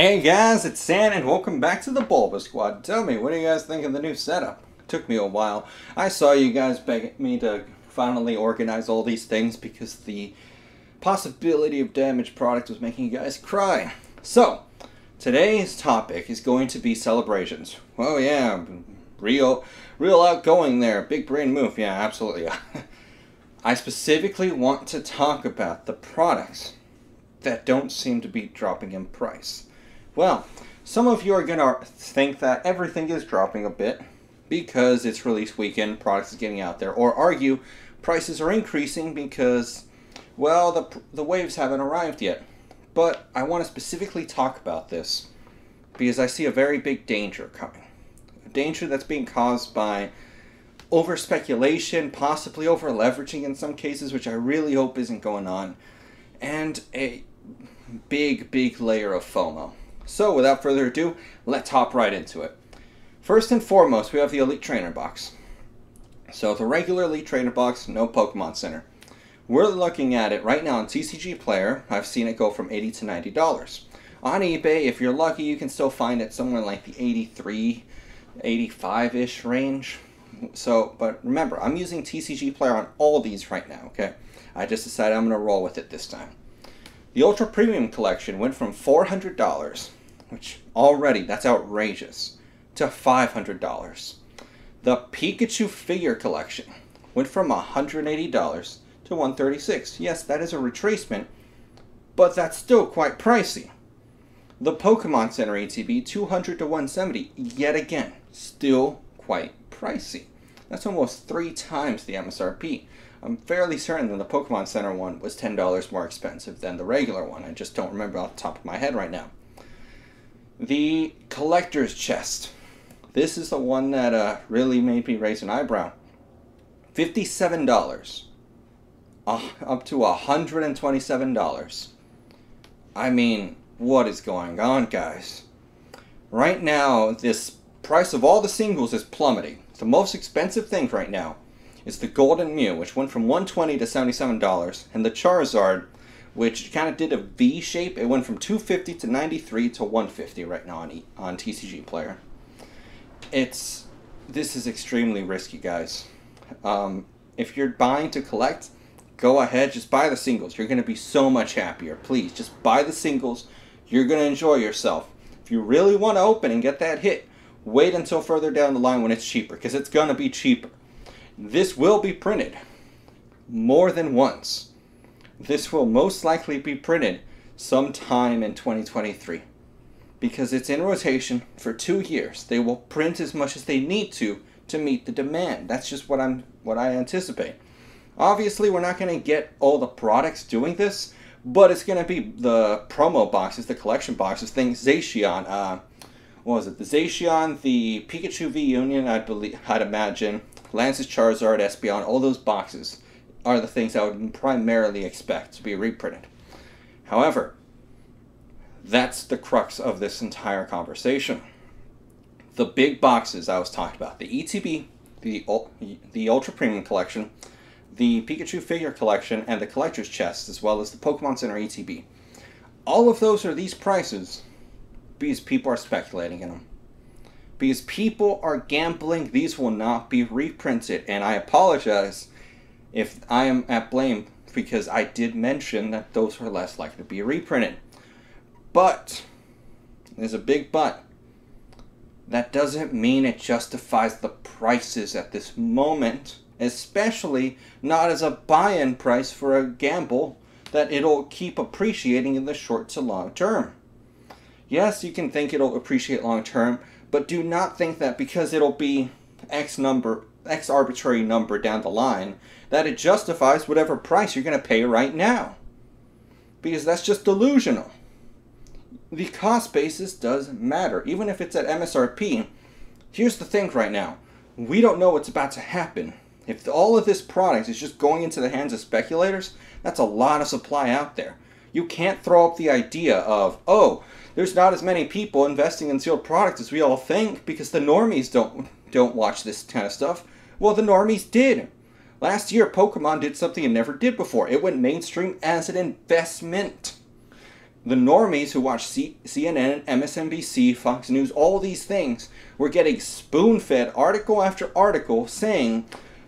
Hey guys, it's San and welcome back to the BulbaSquad. Tell me, what do you guys think of the new setup? It took me a while. I saw you guys begging me to finally organize all these things because the possibility of damaged product was making you guys cry. So, today's topic is going to be celebrations. Oh yeah, real outgoing there. Big brain move. Yeah, absolutely. I specifically want to talk about the products that don't seem to be dropping in price. Well, some of you are going to think that everything is dropping a bit because it's release weekend, products is getting out there, or argue prices are increasing because, well, the waves haven't arrived yet. But I want to specifically talk about this because I see a very big danger coming. A danger that's being caused by over speculation, possibly over leveraging in some cases, which I really hope isn't going on, and a big layer of FOMO. So without further ado, let's hop right into it. First and foremost, we have the Elite Trainer box. So the regular Elite Trainer box, no Pokemon Center. We're looking at it right now on TCG Player. I've seen it go from $80 to $90. On eBay, if you're lucky, you can still find it somewhere like the 83, 85-ish range. So, but remember, I'm using TCG Player on all these right now, okay? I just decided I'm going to roll with it this time. The Ultra Premium Collection went from $400, which already, that's outrageous, to $500. The Pikachu Figure Collection went from $180 to $136. Yes, that is a retracement, but that's still quite pricey. The Pokemon Center ETB, $200 to $170, yet again, still quite pricey. That's almost 3 times the MSRP. I'm fairly certain that the Pokemon Center one was $10 more expensive than the regular one. I just don't remember off the top of my head right now. The Collector's Chest. This is the one that really made me raise an eyebrow. $57. Up to $127. I mean, what is going on, guys? Right now, this price of all the singles is plummeting. The most expensive thing right now is the Golden Mew, which went from $120 to $77, and the Charizard, which kind of did a V shape. It went from $250 to $93 to $150 right now on TCG Player. This is extremely risky, guys. If you're buying to collect, go ahead, just buy the singles. You're going to be so much happier. Please, just buy the singles. You're going to enjoy yourself. If you really want to open and get that hit, wait until further down the line when it's cheaper, because it's going to be cheaper. This will be printed more than once. This will most likely be printed sometime in 2023 because it's in rotation for 2 years. They will print as much as they need to meet the demand. That's just what I anticipate. Obviously, we're not going to get all the products doing this, but it's going to be the promo boxes, the collection boxes, things. Zacian, what was it? The Zacian, the Pikachu V Union, I'd imagine. Lance's Charizard, Espeon, all those boxes are the things I would primarily expect to be reprinted. However, that's the crux of this entire conversation. The big boxes I was talking about, the ETB, the Ultra Premium Collection, the Pikachu Figure Collection, and the Collector's Chest, as well as the Pokemon Center ETB. All of those are these prices because people are speculating in them. Because people are gambling, these will not be reprinted. And I apologize if I am at blame because I did mention that those are less likely to be reprinted. But, there's a big but. That doesn't mean it justifies the prices at this moment. Especially not as a buy-in price for a gamble that it'll keep appreciating in the short to long term. Yes, you can think it'll appreciate long term, but do not think that because it'll be X arbitrary number down the line, that it justifies whatever price you're going to pay right now. Because that's just delusional. The cost basis does matter. Even if it's at MSRP, here's the thing right now. We don't know what's about to happen. If all of this product is just going into the hands of speculators, that's a lot of supply out there. You can't throw up the idea of, oh, there's not as many people investing in sealed products as we all think because the normies don't watch this kind of stuff. Well, the normies did. Last year, Pokemon did something it never did before. It went mainstream as an investment. The normies who watch CNN, MSNBC, Fox News, all these things were getting spoon-fed article after article saying,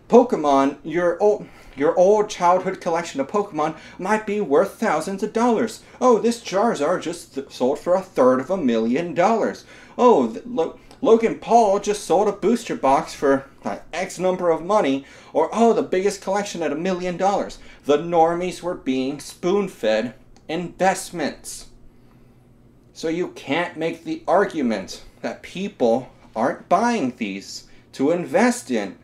Pokemon, your old childhood collection of Pokemon might be worth thousands of dollars. Oh, this Charizard just sold for $350,000. Oh, Logan Paul just sold a booster box for X number of money. Or, oh, the biggest collection at $1 million. The normies were being spoon-fed investments. So you can't make the argument that people aren't buying these to invest in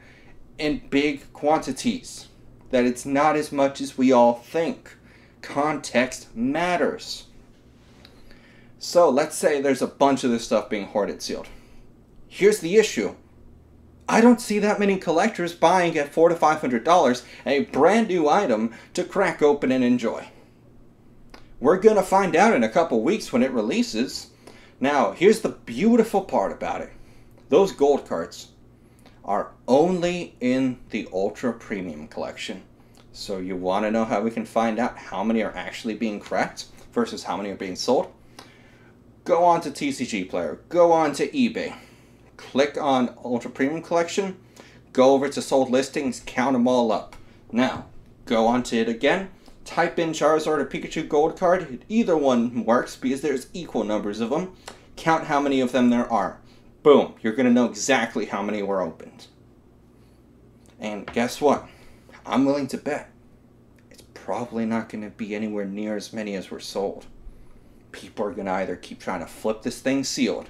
big quantities. That it's not as much as we all think. Context matters. So let's say there's a bunch of this stuff being hoarded sealed. Here's the issue. I don't see that many collectors buying at $400 to $500 a brand new item to crack open and enjoy. We're going to find out in a couple weeks when it releases. Now, here's the beautiful part about it. Those gold cards are only in the Ultra Premium collection. So you want to know how we can find out how many are actually being cracked versus how many are being sold? Go on to TCG Player. Go on to eBay. Click on Ultra Premium Collection. Go over to sold listings. Count them all up. Now, go on to it again. Type in Charizard or Pikachu gold card. Either one works because there's equal numbers of them. Count how many of them there are. Boom. You're going to know exactly how many were opened. And guess what? I'm willing to bet it's probably not going to be anywhere near as many as were sold. People are going to either keep trying to flip this thing sealed,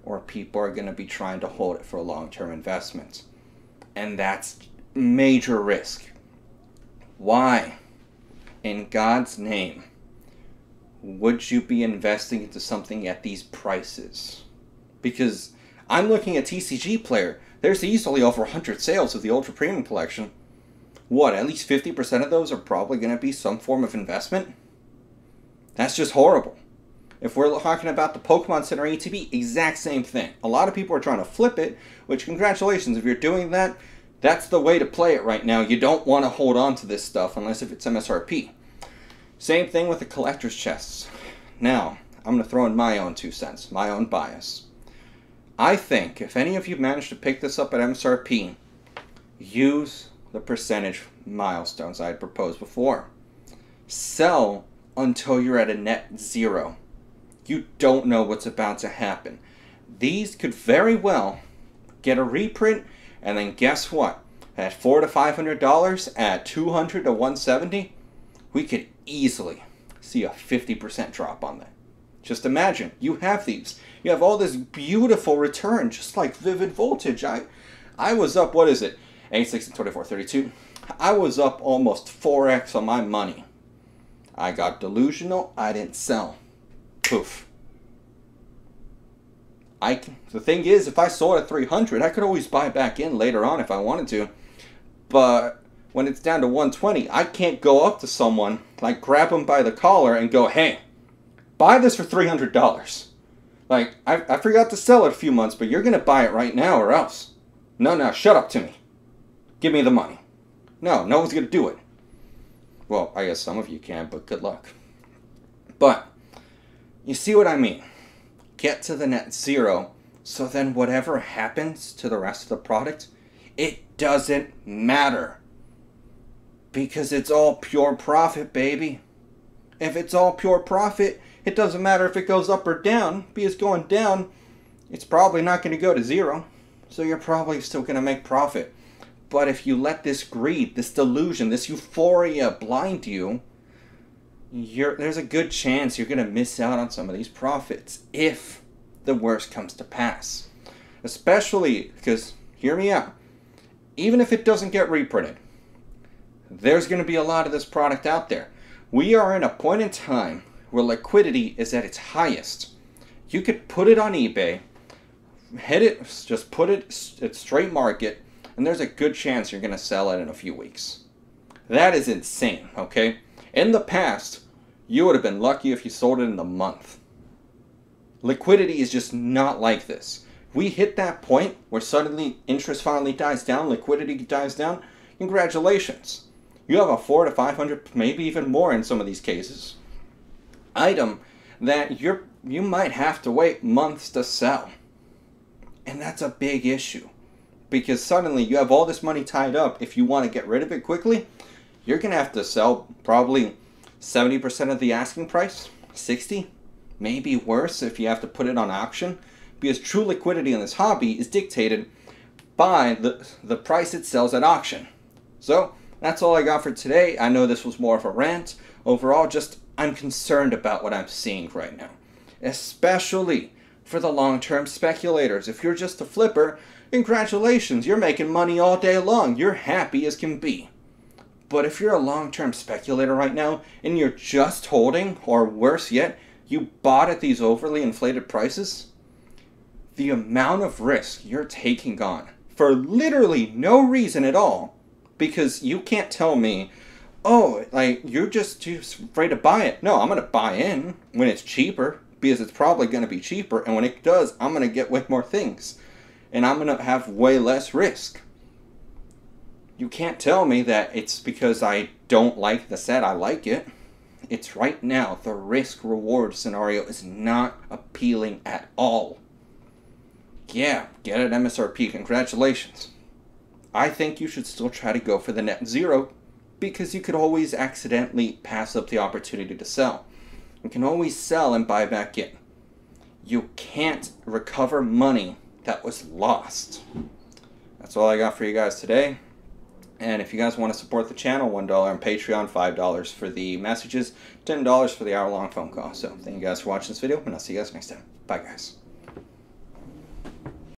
or people are going to be trying to hold it for a long-term investment. And that's major risk. Why, in God's name, would you be investing into something at these prices? Because I'm looking at TCG Player. There's easily over 100 sales of the Ultra Premium Collection. What, at least 50% of those are probably going to be some form of investment? That's just horrible. If we're talking about the Pokemon Center ETB, exact same thing. A lot of people are trying to flip it, which congratulations, if you're doing that, that's the way to play it right now. You don't want to hold on to this stuff unless if it's MSRP. Same thing with the collector's chests. Now, I'm going to throw in my own 2 cents, my own bias. I think if any of you manage to pick this up at MSRP, use the percentage milestones I had proposed before. Sell until you're at a net zero. You don't know what's about to happen. These could very well get a reprint, and then guess what? At $400 to $500, at $200 to $170, we could easily see a 50% drop on that. Just imagine, you have these. You have all this beautiful return, just like Vivid Voltage. I was up, what is it? 86 and 24, 32. I was up almost 4x on my money. I got delusional, I didn't sell. Poof. The thing is, if I sold at 300, I could always buy back in later on if I wanted to. But when it's down to 120, I can't go up to someone, like grab them by the collar and go, hey, buy this for $300. Like, I forgot to sell it a few months, but you're going to buy it right now or else. No, shut up to me. Give me the money. No one's going to do it. Well, I guess some of you can, but good luck. But, you see what I mean? Get to the net zero, so then whatever happens to the rest of the product, it doesn't matter. Because it's all pure profit, baby. If it's all pure profit, it doesn't matter if it goes up or down, because going down, it's probably not going to go to zero. So you're probably still going to make profit. But if you let this greed, this delusion, this euphoria blind you, there's a good chance you're going to miss out on some of these profits if the worst comes to pass. Especially because, hear me out, even if it doesn't get reprinted, there's going to be a lot of this product out there. We are in a point in time where liquidity is at its highest. You could put it on eBay, just put it at straight market, and there's a good chance you're going to sell it in a few weeks. That is insane, okay? In the past, you would have been lucky if you sold it in a month. Liquidity is just not like this. We hit that point where suddenly interest finally dies down, liquidity dies down. Congratulations. You have a $400 to $500, maybe even more in some of these cases. item that you might have to wait months to sell. And that's a big issue. Because suddenly you have all this money tied up. If you want to get rid of it quickly, you're going to have to sell probably 70% of the asking price, 60, maybe worse if you have to put it on auction. Because true liquidity in this hobby is dictated by the price it sells at auction. So that's all I got for today. I know this was more of a rant. Overall, just I'm concerned about what I'm seeing right now. Especially for the long-term speculators. If you're just a flipper, congratulations, you're making money all day long. You're happy as can be. But if you're a long-term speculator right now, and you're just holding, or worse yet, you bought at these overly inflated prices, the amount of risk you're taking on for literally no reason at all, because you can't tell me, oh, like, you're just too afraid to buy it. No, I'm going to buy in when it's cheaper, because it's probably going to be cheaper, and when it does, I'm going to get way more things, and I'm going to have way less risk. You can't tell me that it's because I don't like the set, I like it. It's right now, the risk-reward scenario is not appealing at all. Yeah, get it MSRP, congratulations. I think you should still try to go for the net zero, because you could always accidentally pass up the opportunity to sell. You can always sell and buy back in. You can't recover money that was lost. That's all I got for you guys today. And if you guys want to support the channel, $1 on Patreon, $5 for the messages, $10 for the hour-long phone call. So thank you guys for watching this video, and I'll see you guys next time. Bye, guys.